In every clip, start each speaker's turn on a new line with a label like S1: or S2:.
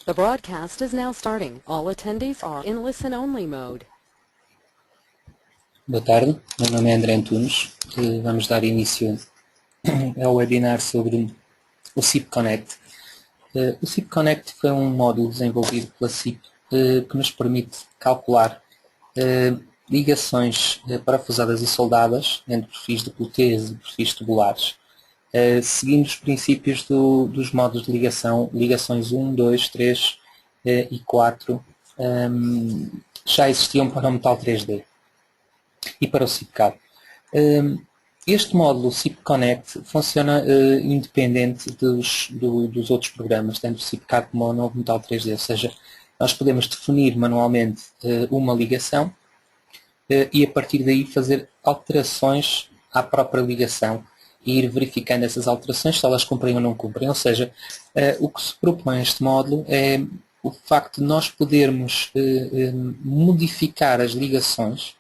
S1: The broadcast is now starting. All attendees are in listen-only mode.
S2: Boa tarde, meu nome é André Antunes. Vamos dar início ao webinar sobre o SIP Connect. O SIP Connect foi um módulo desenvolvido pela SIP que nos permite calcular ligações parafusadas e soldadas entre perfis de peloteiros e perfis tubulares, seguindo os princípios dos modos de ligação, ligações 1, 2, 3 e 4, já existiam para o metal 3D. E para o SIPCAD. Este módulo SIP Connect funciona independente dos outros programas, tanto o SIPCAD como o novo Metal 3D, ou seja, nós podemos definir manualmente uma ligação e a partir daí fazer alterações à própria ligação e ir verificando essas alterações se elas cumprem ou não cumprem. Ou seja, o que se propõe este módulo é o facto de nós podermos modificar as ligações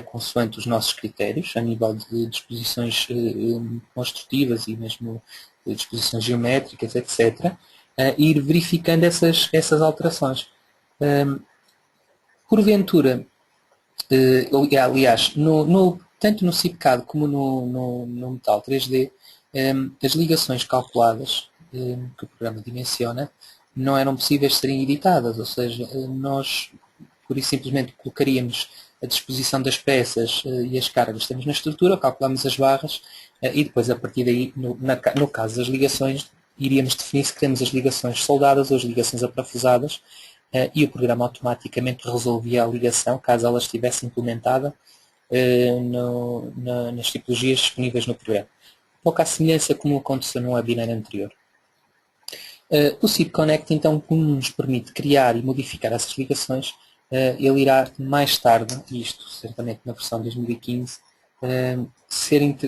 S2: consoante os nossos critérios, a nível de disposições construtivas e mesmo disposições geométricas, etc., e ir verificando essas alterações. Porventura, aliás, tanto no SIPCAD como no Metal 3D, as ligações calculadas que o programa dimensiona não eram possíveis de serem editadas, ou seja, nós por isso simplesmente colocaríamos a disposição das peças e as cargas que temos na estrutura, calculamos as barras e depois a partir daí, no caso das ligações, iríamos definir se queremos as ligações soldadas ou as ligações aparafusadas e o programa automaticamente resolvia a ligação caso ela estivesse implementada nas tipologias disponíveis no programa. Pouca semelhança como aconteceu no webinar anterior. O SIP Connect então, como nos permite criar e modificar essas ligações, ele irá mais tarde, isto certamente na versão 2015,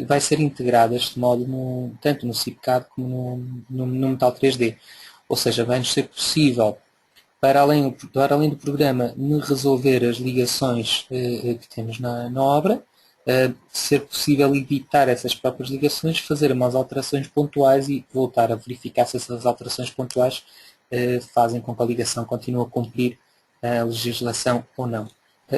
S2: vai ser integrado este módulo tanto no SIPCAD como no Metal 3D. Ou seja, vai-nos ser possível, para além do programa resolver as ligações que temos na obra, ser possível evitar essas próprias ligações, fazer umas alterações pontuais e voltar a verificar se essas alterações pontuais fazem com que a ligação continue a cumprir a legislação ou não.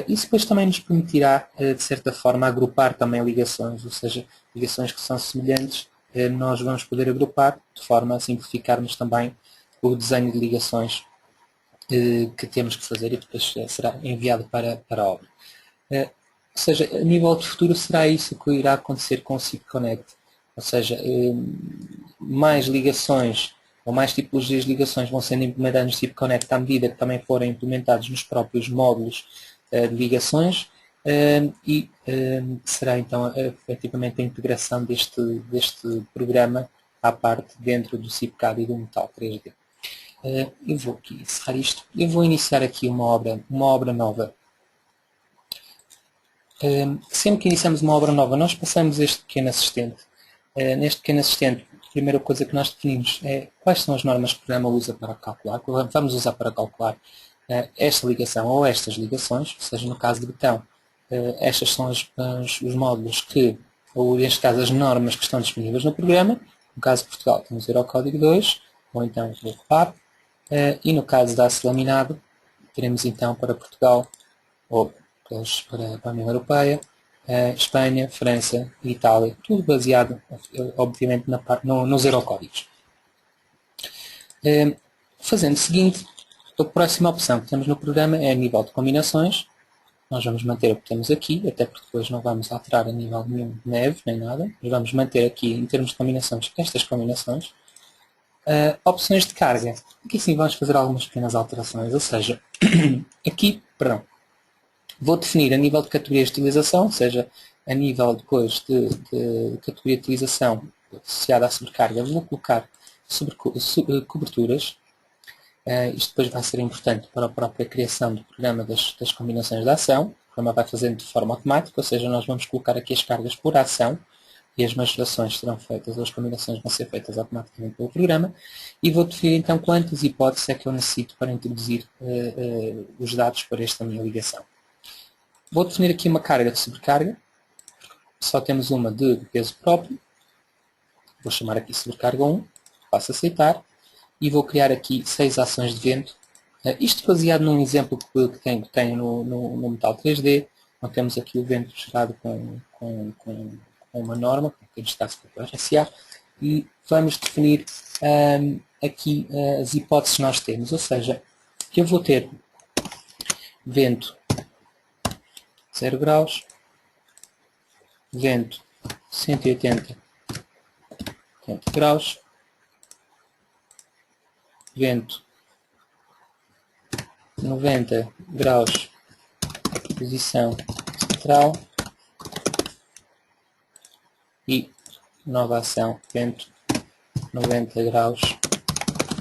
S2: Isso depois também nos permitirá, de certa forma, agrupar também ligações, ou seja, ligações que são semelhantes, nós vamos poder agrupar de forma a simplificarmos também o desenho de ligações que temos que fazer e depois será enviado para a obra. Ou seja, a nível de futuro será isso que irá acontecer com o SIP Connect, ou seja, mais ligações ou mais tipologias de ligações vão sendo implementadas no SIP Connect à medida que também forem implementados nos próprios módulos de ligações e será então efetivamente a integração deste programa à parte dentro do SIPCAD e do Metal 3D. Eu vou aqui encerrar isto. Eu vou iniciar aqui uma obra nova. Sempre que iniciamos uma obra nova, nós passamos este pequeno assistente. Neste pequeno assistente, a primeira coisa que nós definimos é quais são as normas que o programa usa para calcular. Vamos usar para calcular esta ligação ou estas ligações, ou seja, no caso de betão, estas são os módulos que, ou neste caso as normas que estão disponíveis no programa. No caso de Portugal temos o Eurocódigo 2, ou então o REPAP, e no caso da aço laminado, teremos então para Portugal, ou para a União Europeia, Espanha, França e Itália, tudo baseado, obviamente, nos Eurocódigos. Fazendo o seguinte, a próxima opção que temos no programa é a nível de combinações. Nós vamos manter o que temos aqui, até porque depois não vamos alterar a nível nenhum de neve, nem nada. Nós vamos manter aqui, em termos de combinações, estas combinações. Opções de carga. Aqui sim vamos fazer algumas pequenas alterações, ou seja, aqui, vou definir a nível de categorias de utilização, ou seja, a nível depois de categoria de utilização associada à sobrecarga, vou colocar coberturas. Isto depois vai ser importante para a própria criação do programa das combinações de ação. O programa vai fazendo de forma automática, ou seja, nós vamos colocar aqui as cargas por ação e as majorações serão feitas, ou as combinações vão ser feitas automaticamente pelo programa. E vou definir então quantas hipóteses é que eu necessito para introduzir os dados para esta minha ligação. Vou definir aqui uma carga de sobrecarga. Só temos uma de peso próprio. Vou chamar aqui sobrecarga 1. Passo a aceitar. e vou criar aqui 6 ações de vento. Isto baseado num exemplo que tenho no Metal 3D, onde temos aqui o vento gerado com uma norma, que neste caso é o RSA, e vamos definir aqui as hipóteses que nós temos, ou seja, eu vou ter vento 0 graus, vento 180 graus, vento 90 graus, posição central, e nova ação, vento 90 graus,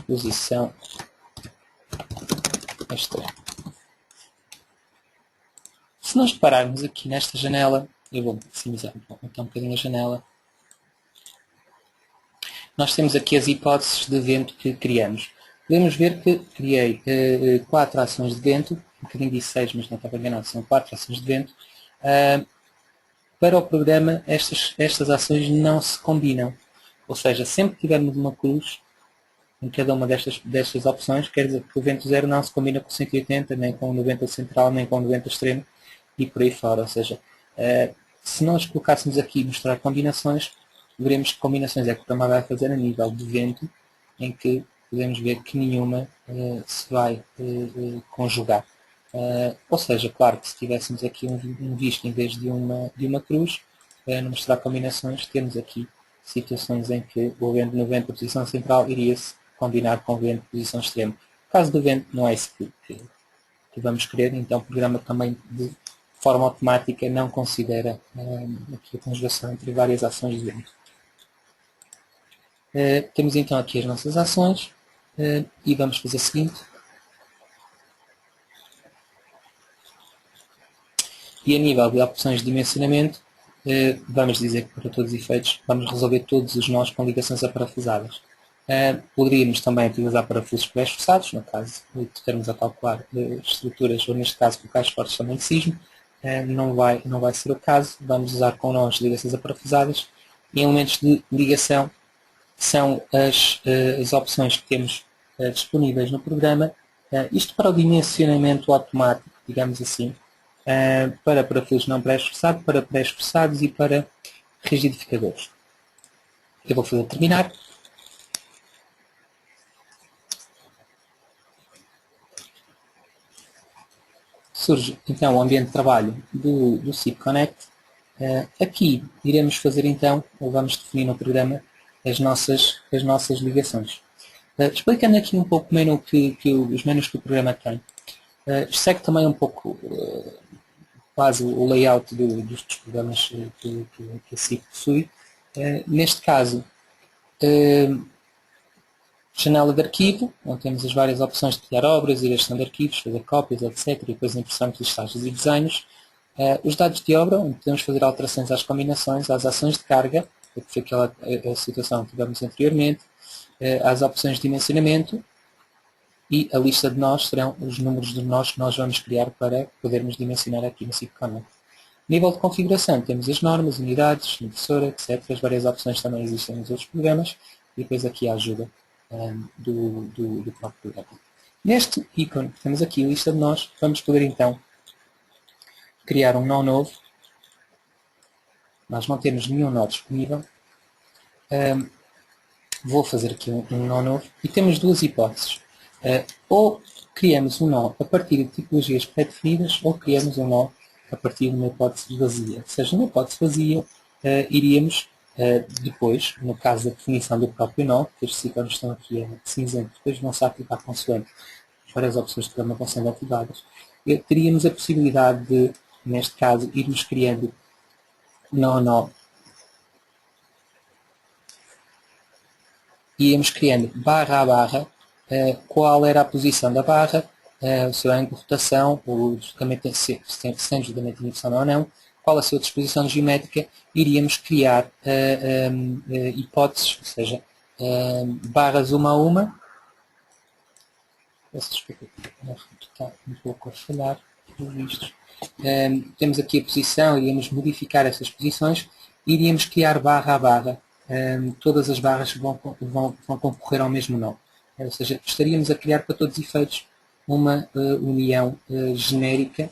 S2: posição extrema. Se nós repararmos aqui nesta janela, eu vou maximizar então um bocadinho a janela, nós temos aqui as hipóteses de vento que criamos. Podemos ver que criei 4 ações de vento, um bocadinho disse 6, mas não estava enganado, são 4 ações de vento. Para o programa, estas ações não se combinam. Ou seja, sempre que tivermos uma cruz em cada uma destas opções, quer dizer que o vento 0 não se combina com o 180, nem com o 90 central, nem com o 90 extremo, e por aí fora. Ou seja, se nós colocássemos aqui mostrar combinações, veremos que combinações é que o programa vai fazer a nível de vento, em que podemos ver que nenhuma se vai conjugar. Ou seja, claro que se tivéssemos aqui um visto em vez de uma cruz, no mostrar combinações, temos aqui situações em que o vento de 90 posição central iria-se combinar com o vento de posição extrema. No caso do vento não é isso que vamos querer, então o programa também de forma automática não considera aqui a conjugação entre várias ações de vento. Temos então aqui as nossas ações e vamos fazer o seguinte. E a nível de opções de dimensionamento, vamos dizer que para todos os efeitos vamos resolver todos os nós com ligações aparafusadas. Poderíamos também utilizar parafusos pré-esforçados, no caso de termos a calcular estruturas, ou neste caso locais fortes também de sismo. Não vai ser o caso, vamos usar com nós ligações aparafusadas. E elementos de ligação são as opções que temos disponíveis no programa. Isto para o dimensionamento automático, digamos assim, para parafusos não pré-esforçados, para pré-esforçados e para rigidificadores. Eu vou fazer terminar. Surge então o ambiente de trabalho do SIP Connect. Aqui iremos fazer então, ou vamos definir no programa, as nossas ligações. Explicando aqui um pouco o menu os menus que o programa tem. Segue também um pouco quase o layout dos programas que a SIP possui. Neste caso, janela de arquivo, onde temos as várias opções de criar obras, ir a gestão de arquivos, fazer cópias, etc. E depois impressões, listagens e desenhos. Os dados de obra, onde podemos fazer alterações às combinações, às ações de carga, que foi a situação que tivemos anteriormente, às opções de dimensionamento, e a lista de nós serão os números de nós que nós vamos criar para podermos dimensionar aqui no SIP Connect. Nível de configuração, temos as normas, unidades, impressora, etc. As várias opções também existem nos outros programas, e depois aqui a ajuda do próprio programa. Neste ícone que temos aqui, a lista de nós, vamos poder então criar um nó novo. Nós não temos nenhum nó disponível. Vou fazer aqui um nó novo e temos duas hipóteses. Ou criamos um nó a partir de tipologias pré-definidas ou criamos um nó a partir de uma hipótese vazia. Ou seja, numa hipótese vazia, iríamos depois, no caso da definição do próprio nó, que estes ícones estão aqui em cinzento, depois vão-se ativar consoante as várias opções de programa vão sendo ativadas, teríamos a possibilidade de, neste caso, irmos criando nó, íamos criando barra a barra, qual era a posição da barra, o seu ângulo de rotação, o deslocamento, se tem deslocamento de inibição ou não, qual a sua disposição geométrica, iríamos criar hipóteses, ou seja, barras uma a uma. Está um pouco a falhar, pelos vistos. Temos aqui a posição, iríamos modificar essas posições, iríamos criar barra a barra. Todas as barras vão concorrer ao mesmo nó. Ou seja, estaríamos a criar para todos os efeitos uma união genérica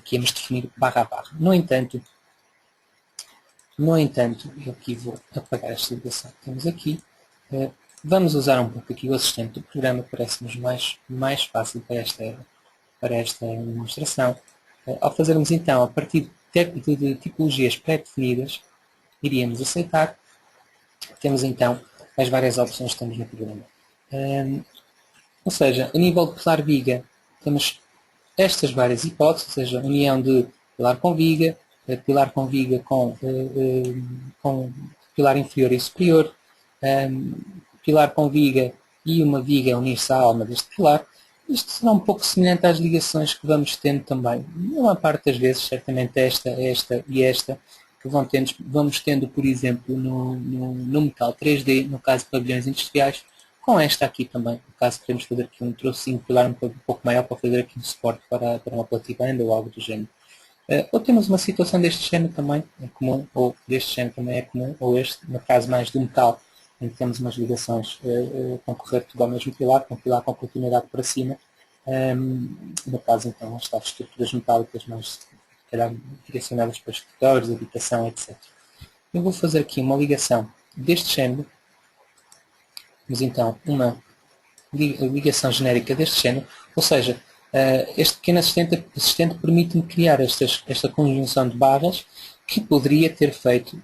S2: que íamos definir barra a barra. No entanto, eu aqui vou apagar esta ligação que temos aqui. Vamos usar um pouco aqui o assistente do programa, parece-nos mais fácil para esta demonstração. Ao fazermos então, a partir de tipologias pré-definidas, iríamos aceitar. Temos então as várias opções que temos no programa. Ou seja, a nível de pilar viga, temos estas várias hipóteses, ou seja, união de pilar com viga com pilar inferior e superior, pilar com viga e uma viga unir-se à alma deste pilar. Isto será um pouco semelhante às ligações que vamos tendo também. Uma parte das vezes, certamente esta e esta, que vamos tendo, por exemplo, no metal 3D, no caso de pavilhões industriais, com esta aqui também, no caso queremos fazer aqui um trocinho, pilar um pouco maior para fazer aqui um suporte para uma platibanda ou algo do género. Ou temos uma situação deste género também, é comum, ou deste género também é comum, ou este, no caso mais do metal, em que temos umas ligações concorrer tudo ao mesmo pilar com continuidade para cima. No caso, então, estas estruturas metálicas mais direcionadas para escritórios, habitação, etc. Eu vou fazer aqui uma ligação deste género. Temos então uma ligação genérica deste género, ou seja, este pequeno assistente permite-me criar esta conjunção de barras que poderia ter feito,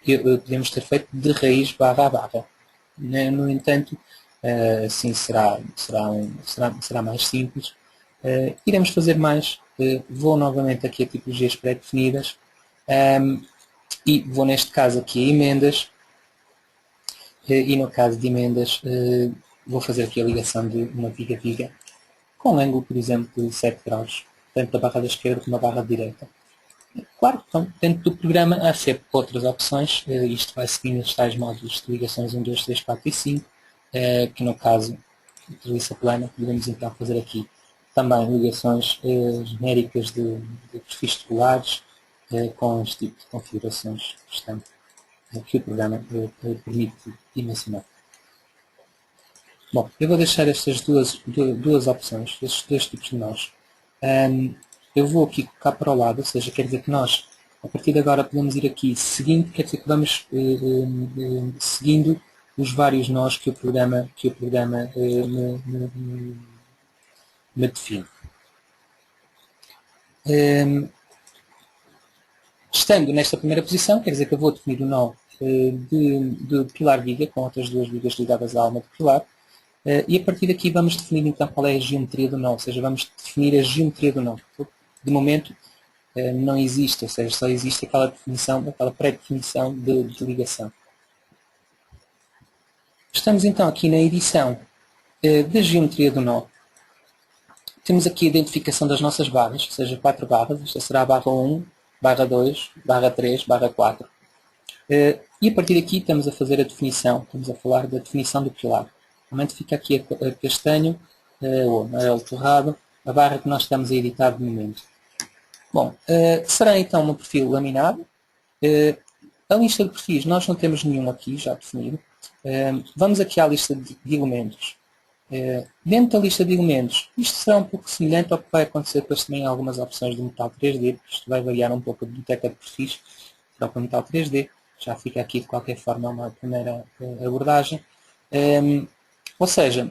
S2: podemos ter feito de raiz barra a barra. No entanto, assim será mais simples. Iremos fazer mais. Vou novamente aqui a tipologias pré-definidas e vou neste caso aqui a emendas. E no caso de emendas, vou fazer aqui a ligação de uma viga-viga com um ângulo, por exemplo, de 7 graus, tanto da barra da esquerda como da barra da direita. Claro, então, dentro do programa há sempre outras opções. Isto vai seguindo os tais módulos de ligações 1, 2, 3, 4 e 5, que no caso de treliça plana, podemos então fazer aqui também ligações genéricas de perfis tubulares com este tipo de configurações que o programa permite dimensionar. Bom, eu vou deixar estas duas opções, estes dois tipos de nós. Eu vou aqui colocar para o lado, ou seja, quer dizer que nós, a partir de agora, podemos ir aqui seguindo, quer dizer que vamos seguindo os vários nós que o programa me define. Estando nesta primeira posição, quer dizer que eu vou definir o nó de pilar viga, com outras duas vigas ligadas à alma do pilar, e a partir daqui vamos definir então qual é a geometria do nó, ou seja, vamos definir a geometria do nó. De momento não existe, ou seja, só existe aquela definição, aquela pré-definição de ligação. Estamos então aqui na edição da geometria do nó. Temos aqui a identificação das nossas barras, ou seja, 4 barras. Esta será a barra 1, barra 2, barra 3, barra 4. E a partir daqui estamos a fazer a definição, estamos a falar da definição do pilar. Normalmente fica aqui a castanho, ou amarelo torrado, a barra que nós estamos a editar de momento. Bom, será então um perfil laminado. A lista de perfis, nós não temos nenhum aqui já definido. Vamos aqui à lista de elementos. Dentro da lista de elementos, isto será um pouco semelhante ao que vai acontecer depois também em algumas opções do metal 3D, porque isto vai variar um pouco a biblioteca de perfis para o metal 3D. Já fica aqui de qualquer forma uma primeira abordagem. Ou seja,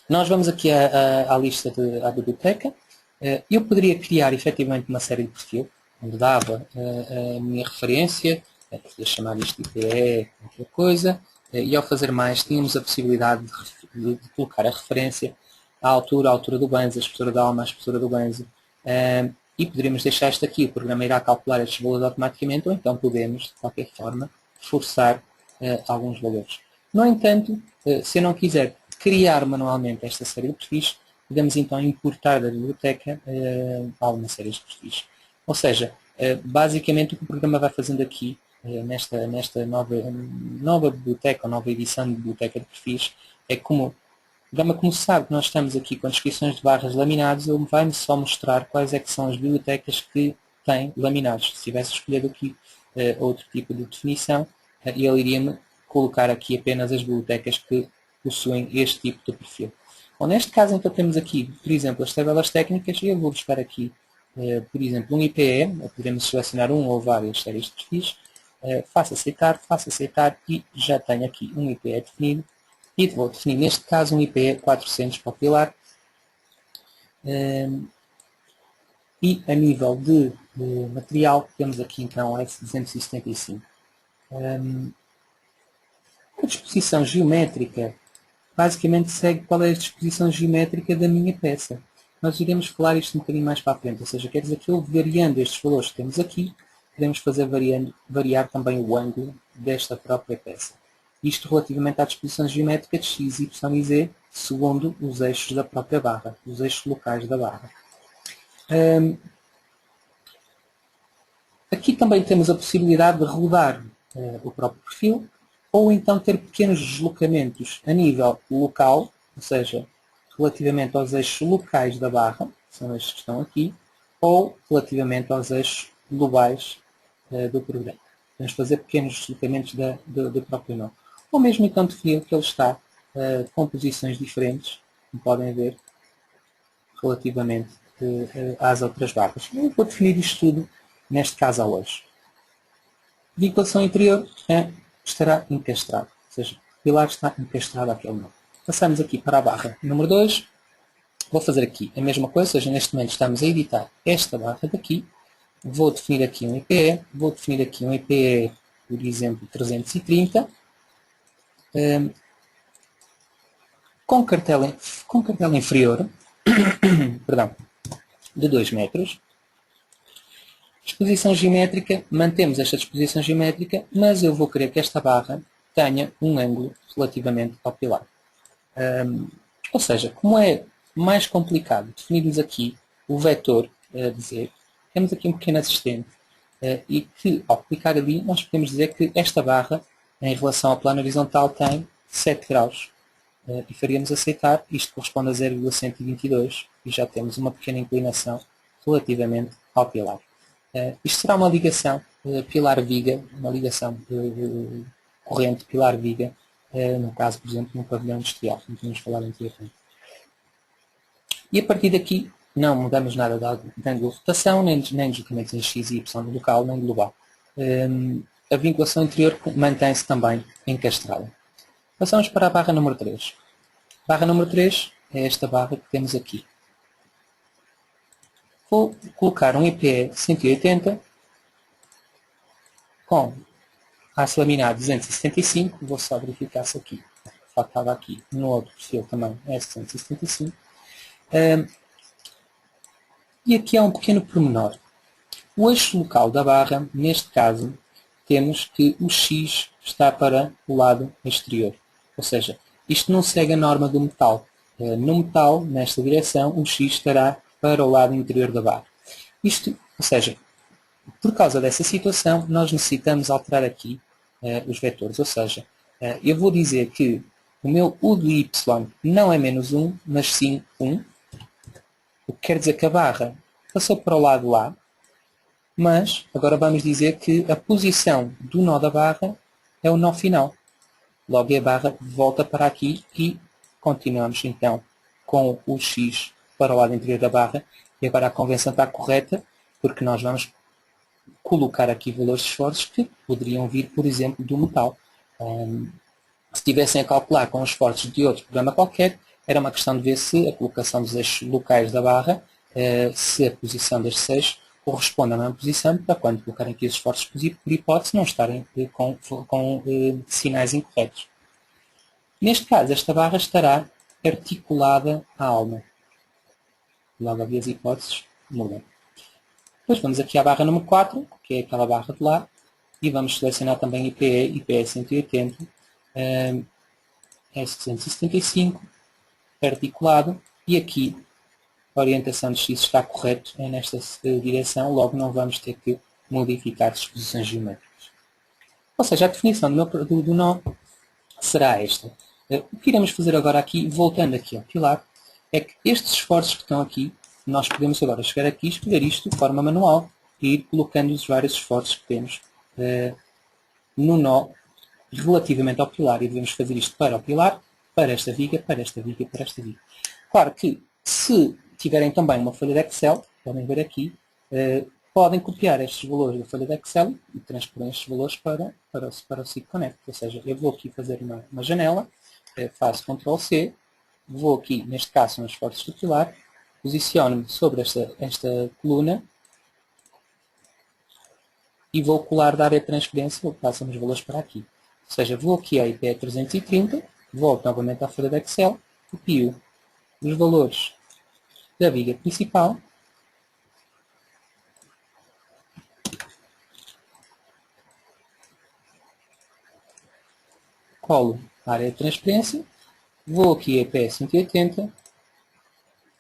S2: nós vamos aqui à lista à biblioteca. Eu poderia criar efetivamente uma série de perfil, onde dava a minha referência, podia chamar isto de IPE, qualquer coisa, e ao fazer mais tínhamos a possibilidade de colocar a referência, a altura do benzo, a espessura da alma, a espessura do benzo, e poderíamos deixar isto aqui, o programa irá calcular estes valores automaticamente, ou então podemos, de qualquer forma, forçar alguns valores. No entanto, se eu não quiser criar manualmente esta série de perfis, podemos então importar da biblioteca alguma série de perfis. Ou seja, basicamente o que o programa vai fazendo aqui, nesta nova biblioteca, ou nova edição de biblioteca de perfis, é como o programa, como sabe que nós estamos aqui com descrições de barras laminados, ele vai-me só mostrar quais é que são as bibliotecas que têm laminados. Se tivesse escolhido aqui outro tipo de definição, ele iria-me colocar aqui apenas as bibliotecas que possuem este tipo de perfil. Bom, neste caso, então, temos aqui, por exemplo, as tabelas técnicas, e eu vou buscar aqui, por exemplo, um IPE, podemos selecionar um ou várias séries de perfis, faço aceitar e já tenho aqui um IPE definido, e vou definir, neste caso, um IPE 400 para o pilar, e a nível de material, temos aqui então S275. A disposição geométrica basicamente segue qual é a disposição geométrica da minha peça. Nós iremos falar isto um bocadinho mais para a frente, ou seja, quer dizer que eu variando estes valores que temos aqui, podemos fazer variar também o ângulo desta própria peça. Isto relativamente à disposição geométrica de x, y e z, segundo os eixos da própria barra, os eixos locais da barra. Aqui também temos a possibilidade de rodar o próprio perfil, ou então ter pequenos deslocamentos a nível local, ou seja, relativamente aos eixos locais da barra, que são estes que estão aqui, ou relativamente aos eixos globais do programa. Podemos fazer pequenos deslocamentos do próprio nó. Ou mesmo então definir que ele está com posições diferentes, como podem ver, relativamente às outras barras. Eu vou definir isto tudo, neste caso ao eixo. Vinculação interior estará encastrado, ou seja, o pilar está encastrado àquele nó. Passamos aqui para a barra número 2. Vou fazer aqui a mesma coisa, ou seja, neste momento estamos a editar esta barra daqui. Vou definir aqui um IPE, vou definir aqui um IPE, por exemplo, 330, com cartela inferior, perdão, de 2 metros. Disposição geométrica, mantemos esta disposição geométrica, mas eu vou querer que esta barra tenha um ângulo relativamente ao pilar. Ou seja, como é mais complicado definirmos aqui o vetor de Z, temos aqui um pequeno assistente e que, ao clicar ali, nós podemos dizer que esta barra, em relação ao plano horizontal, tem 7 graus. E faríamos aceitar, isto corresponde a 0,122 e já temos uma pequena inclinação relativamente ao pilar. Isto será uma ligação pilar-viga, uma ligação corrente pilar-viga, no caso, por exemplo, num pavilhão industrial, como tínhamos falado anteriormente. E a partir daqui, não mudamos nada de ângulo de rotação, nem deslocamentos em x e y local, nem global. A vinculação interior mantém-se também encastrada. Passamos para a barra número 3. Barra número 3 é esta barra que temos aqui. Vou colocar um IPE 180 com aço laminado 275. Vou só verificar se aqui faltava aqui no outro perfil também é 275. E aqui há um pequeno pormenor. O eixo local da barra, neste caso, temos que o X está para o lado exterior. Ou seja, isto não segue a norma do metal. No metal, nesta direção, o X estará para o lado interior da barra. Isto, ou seja, por causa dessa situação, nós necessitamos alterar aqui os vetores. Ou seja, eu vou dizer que o meu U de Y não é menos 1, mas sim 1. O que quer dizer que a barra passou para o lado lá, mas agora vamos dizer que a posição do nó da barra é o nó final. Logo a barra volta para aqui e continuamos então com o X para o lado interior da barra. E agora a convenção está correta, porque nós vamos colocar aqui valores de esforços que poderiam vir, por exemplo, do metal. Se estivessem a calcular com os esforços de outro programa qualquer, era uma questão de ver se a colocação dos eixos locais da barra, se a posição destes eixos corresponde à mesma posição, para quando colocarem aqui os esforços por hipótese, não estarem com sinais incorretos. Neste caso, esta barra estará articulada à alma. Logo havia as hipóteses, mudam. Depois vamos aqui à barra número 4, que é aquela barra de lá, e vamos selecionar também IPE, IPE 180, S275, articulado, e aqui a orientação de X está correta nesta direção, logo não vamos ter que modificar as disposições geométricas. Ou seja, a definição do nó será esta. O que iremos fazer agora aqui, voltando aqui ao pilar, é que estes esforços que estão aqui, nós podemos agora chegar aqui e escolher isto de forma manual e ir colocando os vários esforços que temos no nó relativamente ao pilar. E devemos fazer isto para o pilar, para esta viga, para esta viga, para esta viga. Claro que se tiverem também uma folha de Excel, podem ver aqui, podem copiar estes valores da folha de Excel e transpor estes valores para o SIG Connect. Ou seja, eu vou aqui fazer uma janela, faço Ctrl C, vou aqui, neste caso, no esforço estrutural, posiciono-me sobre esta coluna e vou colar da área de transferência, passam os valores para aqui. Ou seja, vou aqui à IP 330, volto novamente à folha de Excel, copio os valores da viga principal, colo a área de transferência, vou aqui a IP 180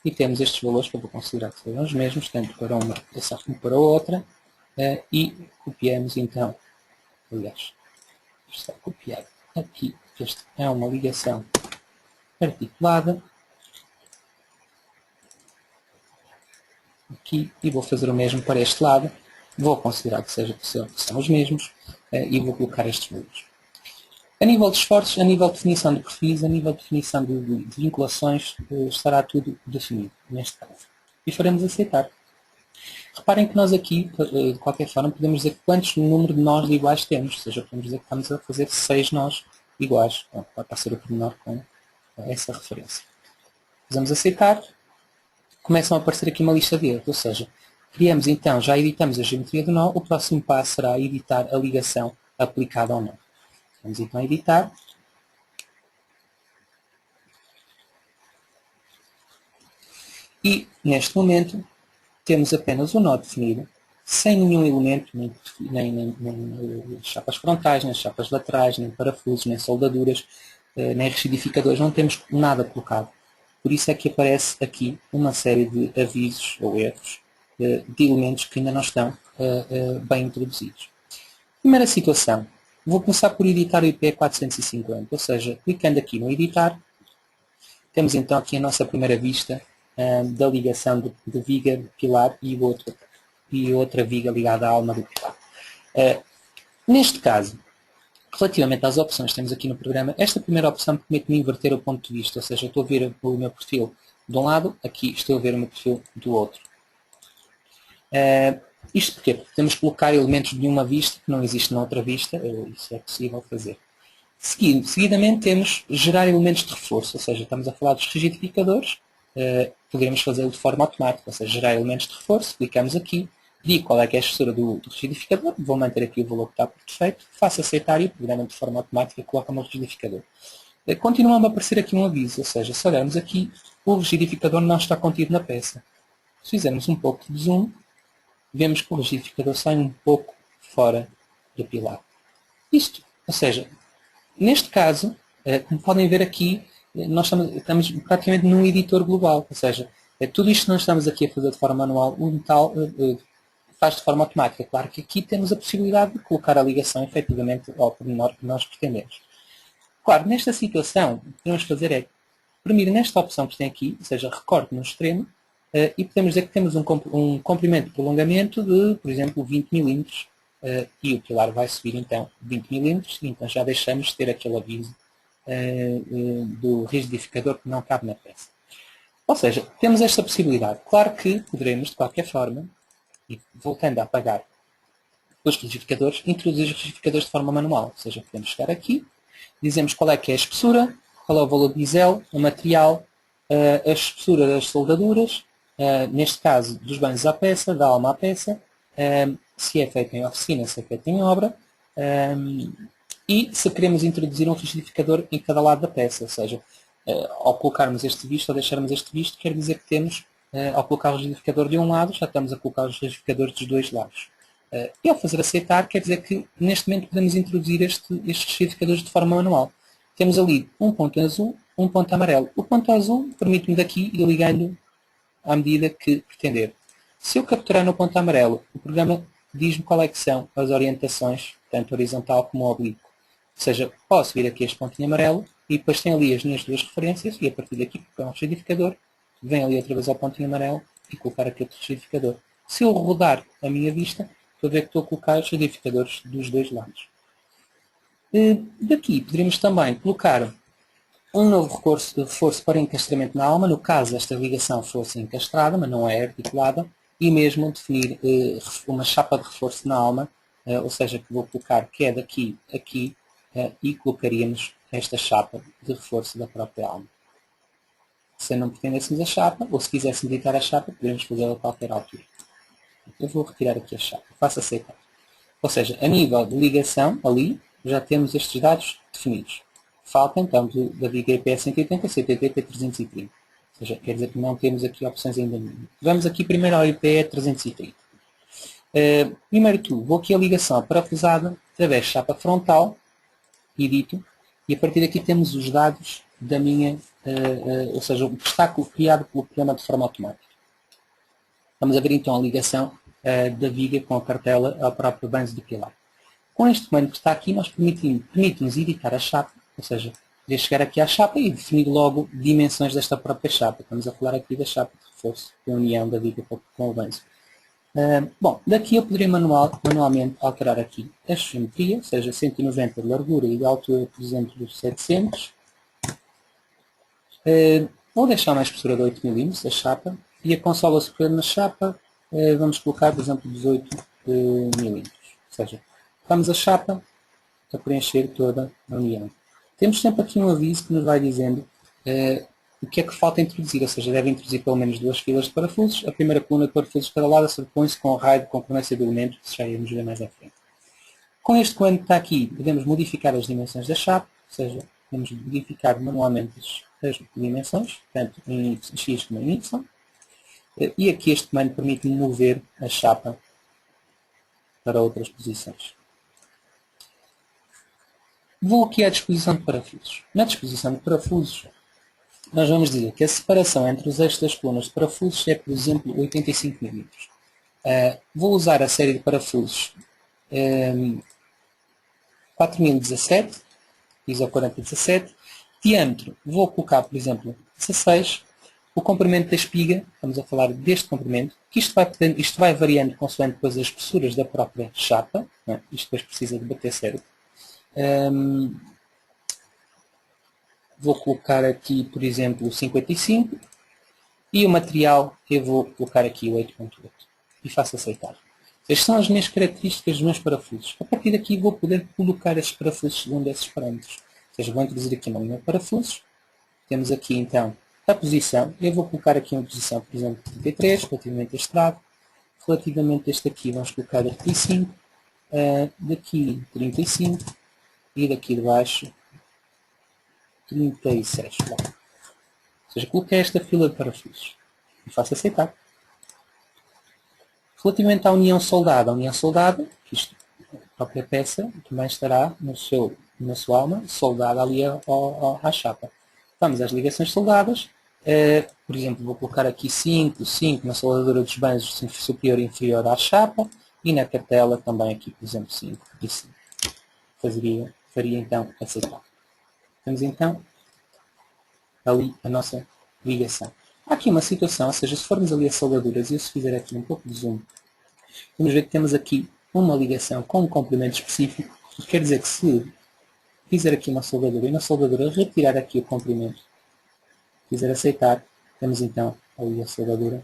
S2: e temos estes valores que eu vou considerar que sejam os mesmos, tanto para uma aplicação como para outra, e copiamos então, aliás, está copiado aqui, esta é uma ligação articulada, aqui, e vou fazer o mesmo para este lado, vou considerar que são os mesmos, e vou colocar estes valores. A nível de esforços, a nível de definição de perfis, a nível de definição de vinculações, estará tudo definido, neste caso. E faremos aceitar. Reparem que nós aqui, de qualquer forma, podemos dizer quantos número de nós iguais temos. Ou seja, podemos dizer que estamos a fazer 6 nós iguais. Então, vai passar o pormenor com essa referência. Fazemos aceitar. Começam a aparecer aqui uma lista de erros. Ou seja, criamos então, já editamos a geometria do nó. O próximo passo será editar a ligação aplicada ao nó. Vamos então editar. E, neste momento, temos apenas o nó definido, sem nenhum elemento, nem chapas frontais, nem chapas laterais, nem parafusos, nem soldaduras, nem rigidificadores. Não temos nada colocado. Por isso é que aparece aqui uma série de avisos ou erros de elementos que ainda não estão bem introduzidos. Primeira situação. Vou começar por editar o IP 450, ou seja, clicando aqui no editar, temos então aqui a nossa primeira vista da ligação de viga de pilar e outra viga ligada à alma do pilar. Neste caso, relativamente às opções que temos aqui no programa, esta primeira opção permite-me inverter o ponto de vista, ou seja, estou a ver o meu perfil de um lado, aqui estou a ver o meu perfil do outro. Isto porque podemos colocar elementos de uma vista que não existe na outra vista, isso é possível fazer. Seguidamente temos gerar elementos de reforço, ou seja, estamos a falar dos rigidificadores, poderemos fazê-lo de forma automática, ou seja, gerar elementos de reforço, clicamos aqui, digo qual é que é a espessura do rigidificador, vou manter aqui o valor que está por defeito, faço aceitar e o programa de forma automática coloca-me o rigidificador. Continuando a aparecer aqui um aviso, ou seja, se olharmos aqui, o rigidificador não está contido na peça. Se fizermos um pouco de zoom, vemos que o rigidificador sai um pouco fora do pilar. Isto, ou seja, neste caso, como podem ver aqui, nós estamos praticamente num editor global, ou seja, tudo isto que nós estamos aqui a fazer de forma manual, o metal faz de forma automática. Claro que aqui temos a possibilidade de colocar a ligação efetivamente ao pormenor que nós pretendemos. Claro, nesta situação, o que podemos fazer é imprimir nesta opção que tem aqui, ou seja, recorte no extremo, e podemos dizer que temos um comprimento de prolongamento de, por exemplo, 20 mm, e o pilar vai subir então 20 mm, e então já deixamos de ter aquele aviso do rigidificador que não cabe na peça. Ou seja, temos esta possibilidade. Claro que poderemos, de qualquer forma, e voltando a apagar os rigidificadores, introduzir os rigidificadores de forma manual. Ou seja, podemos chegar aqui, dizemos qual é que é a espessura, qual é o valor de bisel, o material, a espessura das soldaduras, neste caso dos banhos à peça, da alma à peça, se é feito em oficina, se é feito em obra, e se queremos introduzir um rigidificador em cada lado da peça, ou seja, ao colocarmos este visto ou deixarmos este visto, quer dizer que temos, ao colocar o rigidificador de um lado, já estamos a colocar os rigidificadores dos dois lados. E ao fazer aceitar, quer dizer que neste momento podemos introduzir estes rigidificadores de forma manual. Temos ali um ponto azul, um ponto amarelo. O ponto azul permite-me daqui ir ligando à medida que pretender. Se eu capturar no ponto amarelo, o programa diz-me qual é que são as orientações, tanto horizontal como oblíquo. Ou seja, posso vir aqui a este pontinho amarelo e depois tem ali as minhas duas referências e a partir daqui colocar um rigidificador, vem ali outra vez ao pontinho amarelo e colocar aqui outro rigidificador. Se eu rodar a minha vista, estou a ver que estou a colocar os rigidificadores dos dois lados. Daqui poderíamos também colocar um novo reforço para encastramento na alma, no caso esta ligação fosse encastrada, mas não é articulada, e mesmo definir uma chapa de reforço na alma, ou seja, que vou colocar que é daqui aqui, e colocaríamos esta chapa de reforço da própria alma. Se não pretendêssemos a chapa, ou se quiséssemos editar a chapa, podemos fazê-la a qualquer altura. Eu vou retirar aqui a chapa, faço aceitar. Ou seja, a nível de ligação, ali, já temos estes dados definidos. Falta então da viga IP 180 e CTT 330. Ou seja, quer dizer que não temos aqui opções ainda nenhuma. Vamos aqui primeiro ao IP 330. Primeiro tudo, vou aqui a ligação parafusada através de chapa frontal, edito, e a partir daqui temos os dados da minha, ou seja, o que está criado pelo programa de forma automática. Vamos a ver então a ligação da viga com a cartela ao próprio banzo de pilar. Com este comando que está aqui, nós permite-nos editar a chapa, ou seja, poder chegar aqui à chapa e definir logo dimensões desta própria chapa. Estamos a falar aqui da chapa de reforço, da união da viga com o banzo. Bom, daqui eu poderia manualmente alterar aqui a geometria, ou seja, 190 de largura e de altura, por exemplo, de 700. Vou deixar uma espessura de 8 mm a chapa e a consola superior na chapa vamos colocar, por exemplo, 18 mm. Ou seja, vamos a chapa a preencher toda a união. Temos sempre aqui um aviso que nos vai dizendo o que é que falta introduzir, ou seja, deve introduzir pelo menos 2 filas de parafusos. A primeira coluna de parafusos de cada lado sobrepõe-se com o raio de concordância do elemento, que já iremos ver mais à frente. Com este comando que está aqui, podemos modificar as dimensões da chapa, ou seja, podemos modificar manualmente as dimensões, tanto em X como em Y. E aqui este comando permite-me mover a chapa para outras posições. Vou aqui à disposição de parafusos. Na disposição de parafusos, nós vamos dizer que a separação entre os eixos das colunas de parafusos é, por exemplo, 85 mm. Vou usar a série de parafusos 4017, ISO 4017. Diâmetro, vou colocar, por exemplo, 16. O comprimento da espiga, estamos a falar deste comprimento, que isto vai variando consoante depois as espessuras da própria chapa. Isto depois precisa de bater certo. Vou colocar aqui, por exemplo, 55 e o material eu vou colocar aqui o 8.8 e faço aceitar. Estas são as minhas características dos meus parafusos. A partir daqui vou poder colocar estes parafusos segundo esses parâmetros. Ou seja, vou introduzir aqui uma linha de parafusos. Temos aqui então a posição. Eu vou colocar aqui uma posição, por exemplo, 33, relativamente a este lado. Relativamente a este aqui vamos colocar 35. Daqui 35 e daqui de baixo 36. Bom. Ou seja, coloquei esta fila de parafusos e faço aceitar. Relativamente à união soldada, isto, a própria peça também estará na sua alma soldada ali à chapa. Vamos às ligações soldadas. Por exemplo, vou colocar aqui 5 na soldadura dos banjos superior e inferior à chapa e na cartela também aqui, por exemplo, 5 e 5. Faria então aceitar. Temos então ali a nossa ligação. Há aqui uma situação, ou seja, se formos ali a soldaduras e eu se fizer aqui um pouco de zoom, vamos ver que temos aqui uma ligação com um comprimento específico. Isto quer dizer que se fizer aqui uma soldadura e na soldadura retirar aqui o comprimento, quiser aceitar, temos então ali a soldadura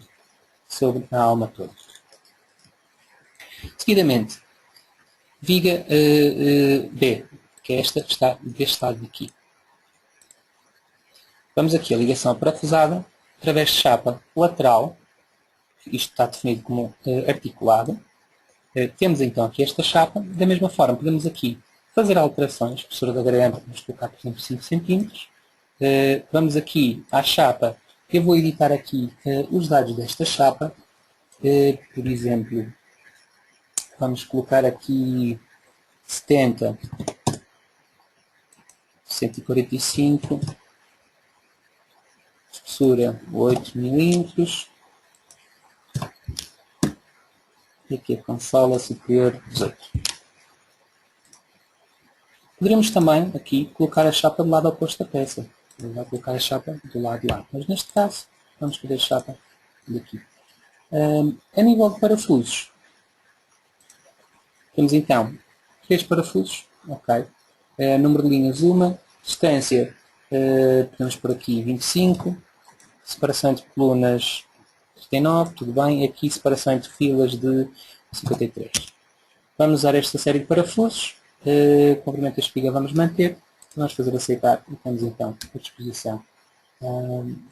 S2: sobre a alma toda. Seguidamente, viga B, que é esta, está deste lado aqui. Vamos aqui a ligação parafusada através de chapa lateral. Isto está definido como articulado. Temos então aqui esta chapa. Da mesma forma, podemos aqui fazer alterações. Espessura da garganta, vamos colocar, por exemplo, 5 cm. Vamos aqui à chapa. Eu vou editar aqui os dados desta chapa. Por exemplo, vamos colocar aqui 70, 145. Espessura 8 mm e aqui a consola superior 18. Poderíamos também aqui colocar a chapa do lado oposto da peça. Vou colocar a chapa do lado de lá, mas neste caso vamos fazer a chapa daqui. A nível de parafusos, temos então 3 parafusos, ok. Número de linhas 1, distância Podemos por aqui 25, separação entre colunas 39, tudo bem, aqui separação entre filas de 53. Vamos usar esta série de parafusos, comprimento da espiga vamos manter, vamos fazer aceitar e temos então a disposição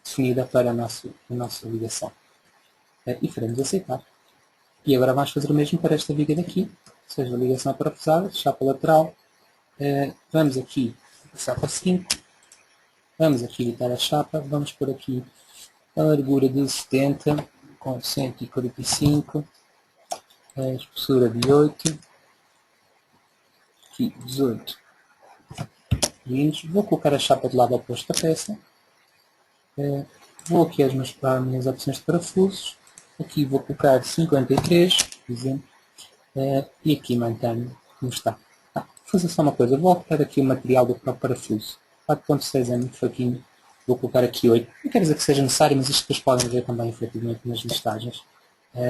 S2: definida para a nossa ligação. E faremos aceitar. E agora vamos fazer o mesmo para esta viga daqui, ou seja, a ligação parafusada, chapa lateral, vamos aqui a chapa 5, vamos aqui editar a chapa, vamos por aqui a largura de 70 com 145, a espessura de 8, aqui 18 milímetros. Vou colocar a chapa do lado oposto da peça, vou aqui às minhas opções de parafusos, aqui vou colocar 53, por exemplo, e aqui mantenho como está. Vou fazer só uma coisa, vou colocar aqui o material do próprio parafuso, 4.6 é muito fraquinho, vou colocar aqui 8, não quer dizer que seja necessário, mas isto depois podem ver também efetivamente nas listagens.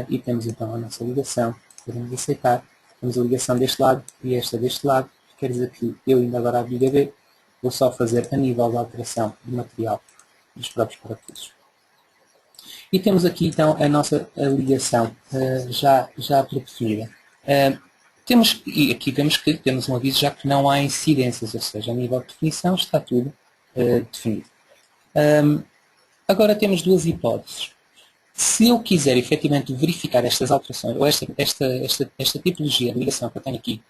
S2: E temos então a nossa ligação, podemos aceitar, temos a ligação deste lado e esta deste lado, quer dizer que eu indo agora à viga B, vou só fazer a nível de alteração do material dos próprios parafusos. E temos aqui então a nossa ligação já pré-definida. E aqui vemos que temos um aviso já que não há incidências, ou seja, a nível de definição está tudo definido. Agora temos duas hipóteses. Se eu quiser efetivamente verificar estas alterações, ou esta tipologia de ligação que eu tenho aqui,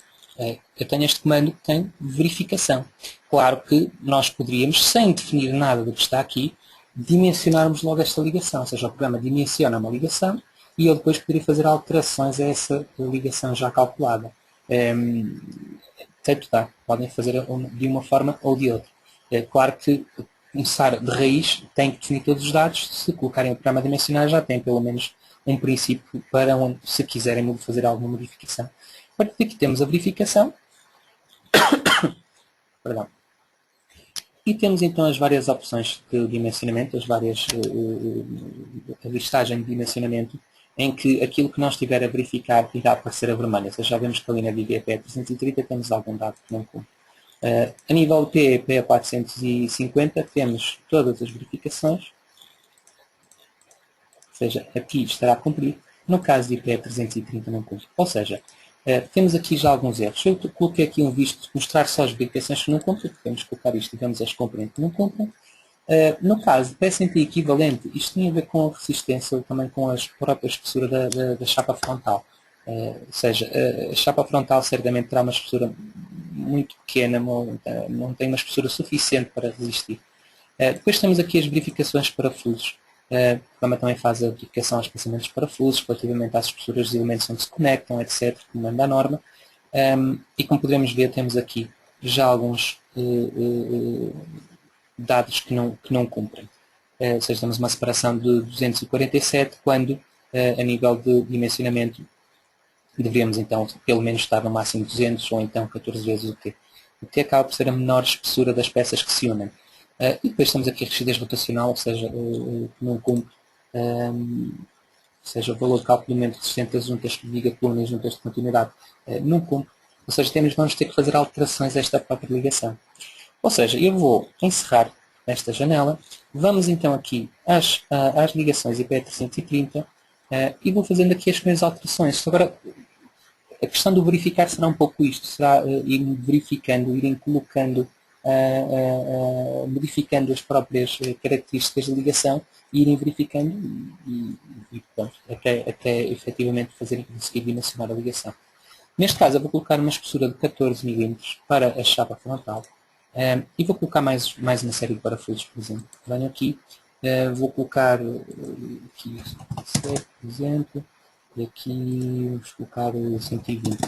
S2: eu tenho este comando que tem verificação. Claro que nós poderíamos, sem definir nada do que está aqui, dimensionarmos logo esta ligação, ou seja, o programa dimensiona uma ligação e eu depois poderia fazer alterações a essa ligação já calculada. Tanto dá, podem fazer de uma forma ou de outra. Claro que começar de raiz tem que definir todos os dados, se colocarem o programa a dimensionar já tem pelo menos um princípio para onde, se quiserem fazer alguma modificação. A partir daqui temos a verificação. Perdão. E temos então as várias opções de dimensionamento, a listagem de dimensionamento, em que aquilo que nós estiver a verificar irá aparecer a vermelho. Ou seja, já vemos que ali na viga EP330 temos algum dado que não cumpre. A nível PE450 temos todas as verificações, ou seja, aqui estará cumprido. No caso de IP330 não cumpre. Ou seja, temos aqui já alguns erros. Eu coloquei aqui um visto de mostrar só as verificações que não cumprem, podemos colocar isto e vemos as que cumprem que não cumprem. No caso de PSNT equivalente, isto tem a ver com a resistência ou também com a própria espessura da chapa frontal. Ou seja, a chapa frontal certamente terá uma espessura muito pequena, não tem uma espessura suficiente para resistir. Depois temos aqui as verificações de parafusos. O programa também faz a verificação aos espaçamentos de parafusos, relativamente às espessuras dos elementos onde se conectam, etc., como manda a norma. E como podemos ver, temos aqui já alguns dados que não cumprem. Ou seja, temos uma separação de 247, quando a nível de dimensionamento deveríamos então pelo menos estar no máximo 200 ou então 14 vezes o que acaba por ser a menor espessura das peças que se unem. E depois temos aqui a rigidez rotacional, ou seja, que não cumpre, ou seja, o valor de cálculo do momento resistente das juntas de viga, coluna e juntas de continuidade não cumpre. Ou seja, vamos ter que fazer alterações a esta própria ligação. Ou seja, eu vou encerrar esta janela, vamos então aqui às ligações IP330 e vou fazendo aqui as minhas alterações. Agora, a questão do verificar será um pouco isto, será irem verificando, irem colocando, modificando as próprias características da ligação e irem verificando e pronto, até efetivamente conseguir dimensionar a ligação. Neste caso eu vou colocar uma espessura de 14 mm para a chapa frontal e vou colocar mais uma série de parafusos, por exemplo. Venho aqui, vou colocar aqui 7, por exemplo, e aqui vamos colocar 120.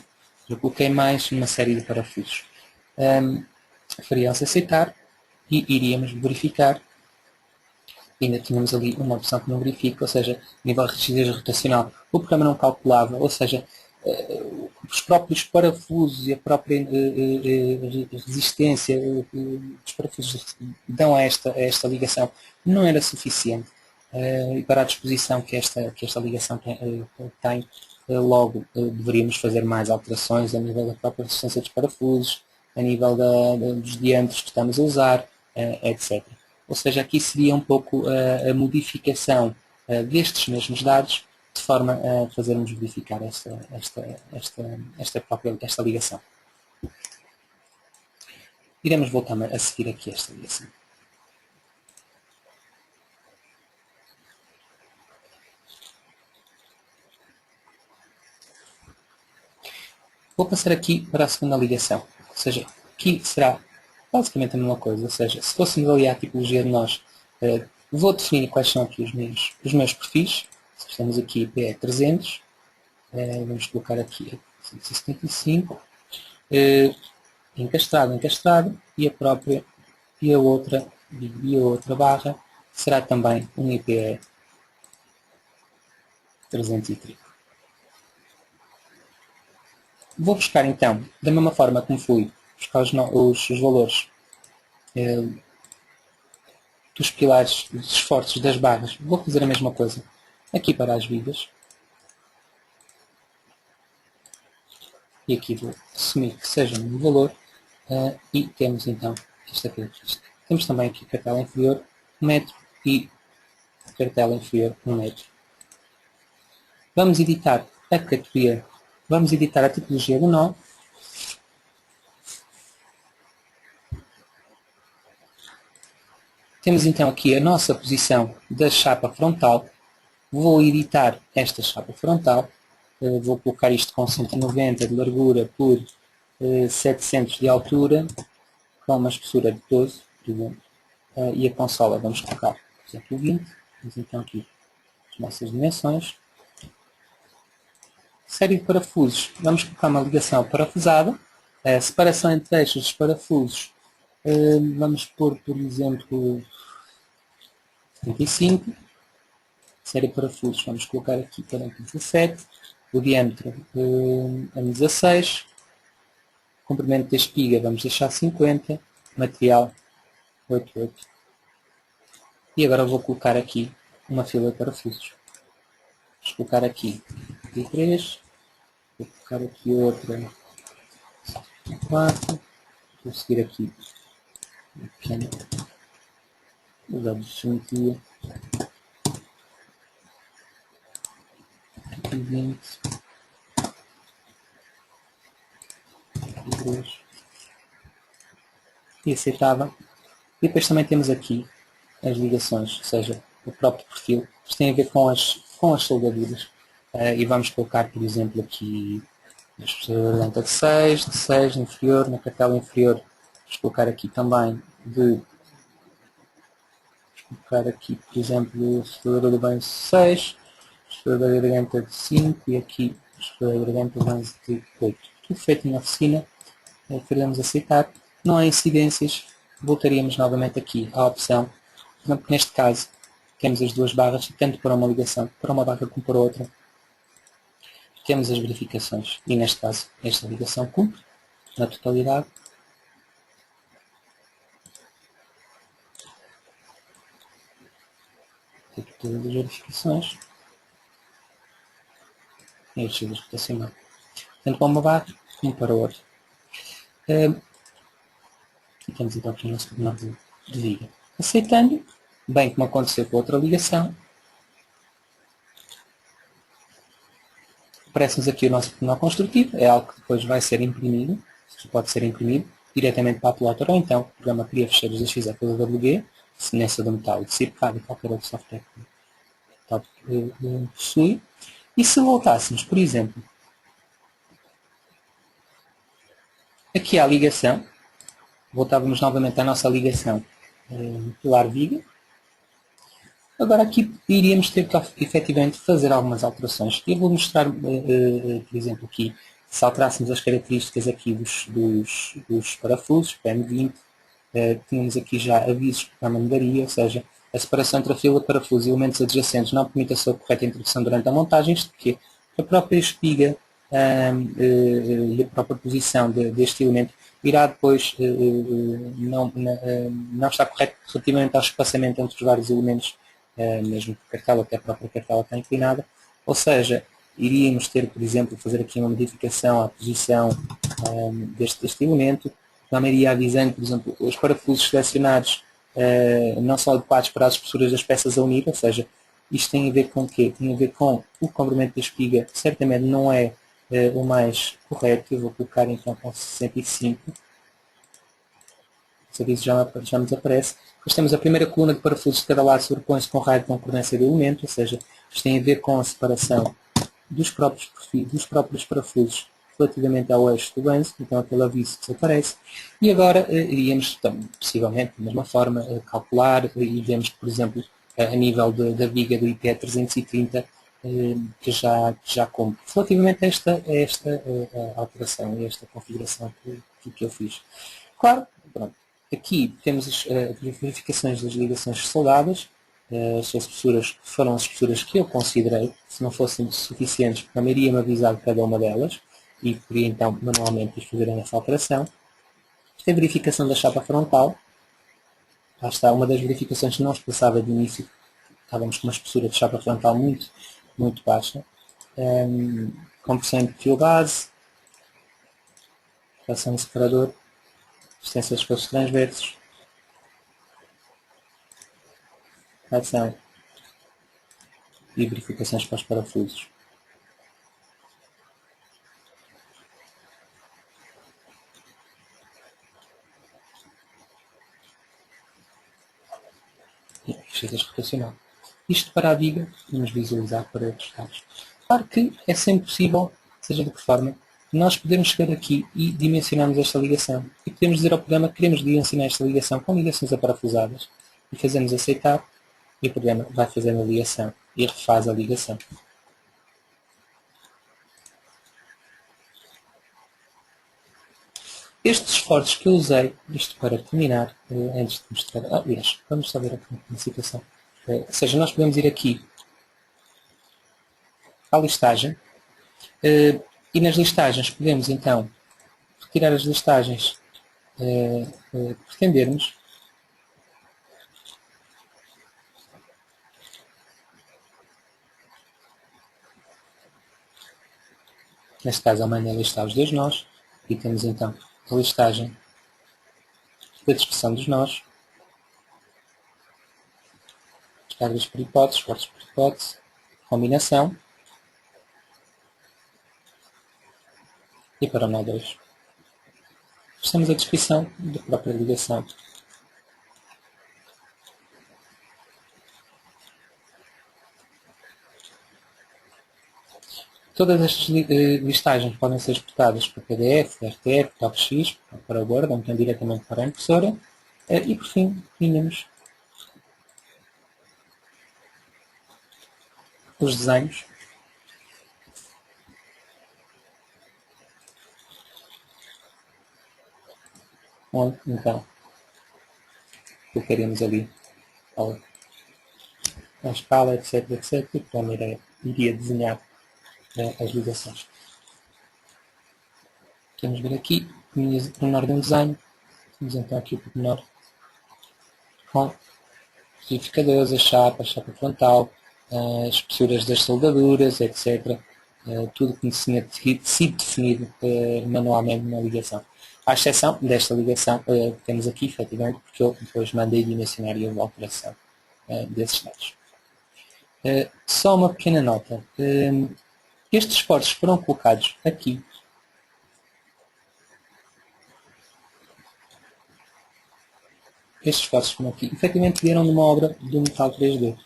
S2: Já coloquei mais uma série de parafusos. Faria-se aceitar e iríamos verificar. Ainda tínhamos ali uma opção que não verifica, ou seja, nível de rigidez rotacional. O programa não calculava, ou seja, os próprios parafusos e a própria resistência dos parafusos dão a esta ligação não era suficiente. E para a disposição que esta ligação tem, logo deveríamos fazer mais alterações a nível da própria resistência dos parafusos, a nível dos diâmetros que estamos a usar, etc. Ou seja, aqui seria um pouco a modificação destes mesmos dados, de forma a fazermos verificar esta ligação. Iremos voltar a seguir aqui esta ligação. Vou passar aqui para a segunda ligação, ou seja, aqui será basicamente a mesma coisa, ou seja, se fôssemos ali à tipologia de nós, vou definir quais são aqui os meus perfis. Estamos aqui PE300, vamos colocar aqui 175, encastrado, e a outra barra será também um IPE 330. Vou buscar então, da mesma forma como fui buscar os valores dos pilares, dos esforços das barras, vou fazer a mesma coisa aqui para as vigas. E aqui vou assumir que seja um valor e temos então esta característica. Temos também aqui cartela inferior 1 metro e cartela inferior 1 metro. Vamos editar a categoria, vamos editar a tipologia do nó. Temos então aqui a nossa posição da chapa frontal. Vou editar esta chapa frontal. Vou colocar isto com 190 de largura por 700 de altura, com uma espessura de 12, por exemplo. E a consola vamos colocar, por exemplo, 20. Temos então aqui as nossas dimensões. Série de parafusos. Vamos colocar uma ligação parafusada. A separação entre eixos dos parafusos. Vamos pôr, por exemplo, 35. Série de parafusos. Vamos colocar aqui 17. O diâmetro a 16. Comprimento da espiga vamos deixar 50. Material 88. E agora vou colocar aqui uma fila de parafusos. Vou colocar aqui 3. Vou colocar aqui outra 4. Vou seguir aqui uma pequena usar de geometria. Aqui 20. 3. E aceitável. E depois também temos aqui as ligações, ou seja, o próprio perfil. Isto tem a ver com as soldaduras. E vamos colocar, por exemplo, aqui a espessura lenta de 6 inferior, na cartela inferior, vamos colocar aqui também por exemplo, a espessura do banho 6, a espessura da garganta de 5 e aqui a espessura da garganta de 8. Tudo feito em oficina, queremos aceitar. Não há incidências, voltaríamos novamente aqui à opção. Por exemplo, neste caso, temos as duas barras, tanto para uma ligação, para uma barra como para outra. Temos as verificações e, neste caso, esta ligação cumpre na totalidade. Aqui todas as verificações. E o registro rotacional. Tanto para uma barra como para outra. E temos então aqui o nosso coordenado de viga. Aceitando, bem como aconteceu com a outra ligação, aparece-nos aqui o nosso coordenado construtivo, é algo que depois vai ser imprimido, pode ser imprimido diretamente para a plotter, ou então o programa cria fecheiros XE pela WG, semelhança do metal e de CIPCAD e qualquer outro software que possui. E se voltássemos, por exemplo, aqui à ligação, voltávamos novamente à nossa ligação pilar-viga. Agora aqui iríamos ter que efetivamente fazer algumas alterações. Eu vou mostrar, por exemplo, aqui, se alterássemos as características aqui dos parafusos, PM20, tínhamos aqui já avisos que o programa mudaria, ou seja, a separação entre a fila de parafusos e elementos adjacentes não permite a sua correta introdução durante a montagem, isto porque a própria espiga e a própria posição deste elemento irá depois não estar correto relativamente ao espaçamento entre os vários elementos, mesmo que a cartela, até a própria cartela está inclinada, ou seja, iríamos ter, por exemplo, fazer aqui uma modificação à posição deste elemento, na maioria avisando, por exemplo, os parafusos selecionados não são adequados para as espessuras das peças a unir, ou seja, isto tem a ver com o quê? Tem a ver com o comprimento da espiga, certamente não é o mais correto. Eu vou colocar então com 65. O serviço já me desaparece. Depois temos a primeira coluna de parafusos de cada lado sobrepõe-se com raio de concordância do elemento, ou seja, isto tem a ver com a separação dos próprios parafusos relativamente ao eixo do ganso, então aquele aviso desaparece. E agora iríamos, possivelmente, da mesma forma, calcular e vemos, por exemplo, a nível da viga do IP 330, que já cumpre. Relativamente a esta alteração e esta configuração que eu fiz. Claro, pronto. Aqui temos as verificações das ligações soldadas. As espessuras foram as espessuras que eu considerei. Se não fossem suficientes, não iria-me avisar de cada uma delas e poderia então manualmente ir fazer essa alteração. Esta é a verificação da chapa frontal. Lá está, uma das verificações que não se passava de início. Estávamos com uma espessura de chapa frontal muito baixa. Compressão de fio base, tração de separador, resistência aos esforços transversos, tração e verificações para os parafusos. E resistência rotacional. Isto para a viga, vamos visualizar para outros casos. Claro que é sempre possível, seja de que forma, nós podemos chegar aqui e dimensionarmos esta ligação. E podemos dizer ao programa que queremos dimensionar esta ligação com ligações aparafusadas e fazemos aceitar e o programa vai fazendo a ligação e refaz a ligação. Estes esforços que eu usei, isto para terminar, antes de mostrar, aliás, vamos só ver aqui uma situação. Ou seja, nós podemos ir aqui à listagem e nas listagens podemos então retirar as listagens que pretendermos. Neste caso, a mãe listar os dois nós e temos então a listagem da descrição dos nós, as cargas por hipótese, esforços por hipótese, combinação e para o nó 2. Temos a descrição da própria ligação. Todas estas listagens podem ser exportadas para PDF, RTF, TopX, para o Word, ou então diretamente para a impressora. E por fim, tínhamos os desenhos. Onde, então, colocaríamos ali a escala, etc, etc, e então iria desenhar as ligações. Vamos ver aqui, o pormenor de um desenho. Temos então aqui o pormenor com os identificadores, a chapa frontal, as espessuras das soldaduras, etc. Tudo que tinha sido definido manualmente na ligação. À exceção desta ligação que temos aqui, efetivamente, porque eu depois mandei dimensionar e houve alteração desses dados. Só uma pequena nota. Estes esforços foram colocados aqui. Estes esforços foram aqui. Efetivamente vieram de uma obra do metal 3D.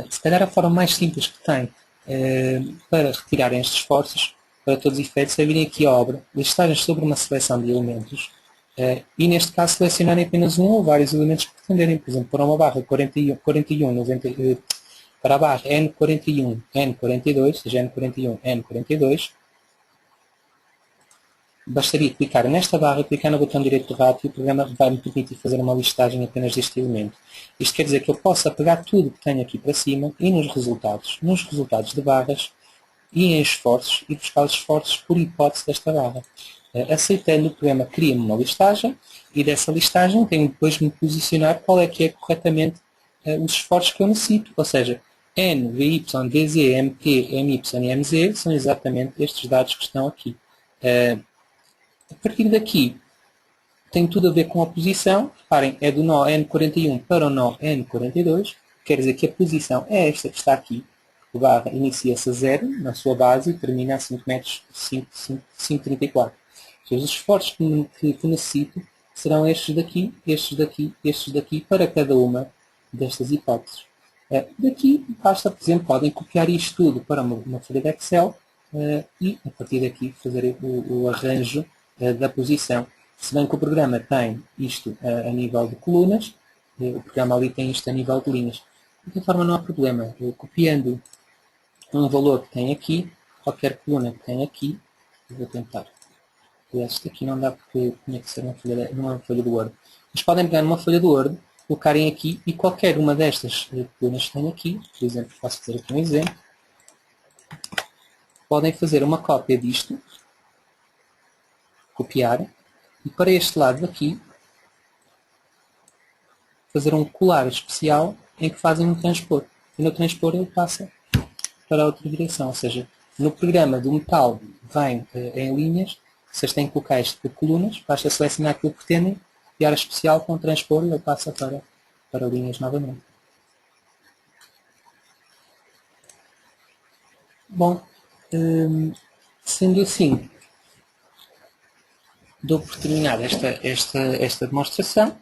S2: Se calhar a forma mais simples que tem para retirarem estes esforços, para todos os efeitos, é virem aqui a obra, listarem sobre uma seleção de elementos e neste caso selecionarem apenas um ou vários elementos que pretenderem. Por exemplo, para uma barra 41 90, para a barra N41, N42, seja N41, N42, bastaria clicar nesta barra, clicar no botão direito do rato e o programa vai-me permitir fazer uma listagem apenas deste elemento. Isto quer dizer que eu possa pegar tudo que tenho aqui para cima e nos resultados de barras e em esforços e buscar os esforços por hipótese desta barra. Aceitando, o programa cria-me uma listagem e dessa listagem tenho depois de me posicionar qual é que é corretamente os esforços que eu necessito. Ou seja, N, VY, DZ, MT, MY e MZ são exatamente estes dados que estão aqui. A partir daqui, tem tudo a ver com a posição. Reparem, é do nó N41 para o nó N42. Quer dizer que a posição é esta que está aqui. O barra inicia-se a 0 na sua base e termina a 5 metros 5,34. Os esforços que necessito serão estes daqui, estes daqui, estes daqui, para cada uma destas hipóteses. Daqui, basta, por exemplo, podem copiar isto tudo para uma folha de Excel e, a partir daqui, fazer o arranjo da posição. Se bem que o programa tem isto a nível de colunas, o programa ali tem isto a nível de linhas. De qualquer forma, não há problema. Copiando um valor que tem aqui, qualquer coluna que tem aqui, vou tentar. Este aqui não dá porque tinha que ser numa folha do Word. Mas podem pegar numa folha do Word, colocarem aqui e qualquer uma destas colunas que tem aqui, por exemplo, posso fazer aqui um exemplo, podem fazer uma cópia disto, copiar, e para este lado daqui, fazer um colar especial em que fazem um transpor. E no transpor ele passa para a outra direção, ou seja, no programa do metal vem em linhas, vocês têm que colocar isto por colunas, basta selecionar aquilo que pretendem, e área especial com transpor e ele passa para linhas novamente. Bom, sendo assim, dou por terminada esta demonstração.